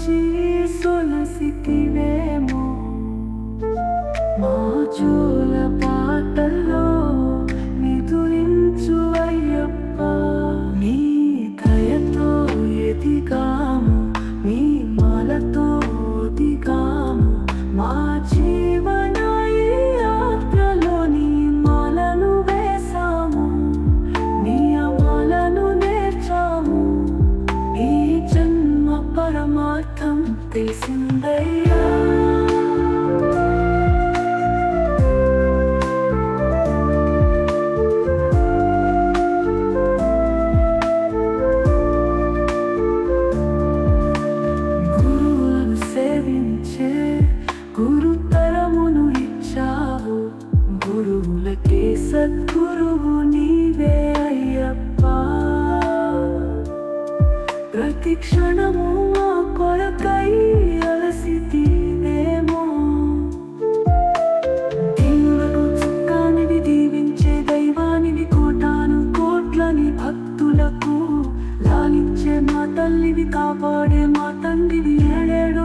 వచ్చి సొలసితివేమో మా జోల పాటల్లో నిదురించు అయ్యప్ప నీ దయతో ఎదిగాము మీ మాలతో దిగాము మా జీవన యాత్రలో నీ మాలను వేసాము నియమాలను నేర్చాము ఈ జన్మ పరమార్థం తెలిసిందయ్యా గురువులను సేవించే గురుతరమును ఇచ్చావు గురువులకే సద్గురువు నీవే అయ్యప్ప ప్రతి క్షణము మా కొరకై అలసితివేమో దీనులకు చుక్కానివి దీవించే దైవానివి కోటాను కోట్లని భక్తులకు లాలించే మా తల్లివి కాపాడే మా తండ్రివి ఏడేడు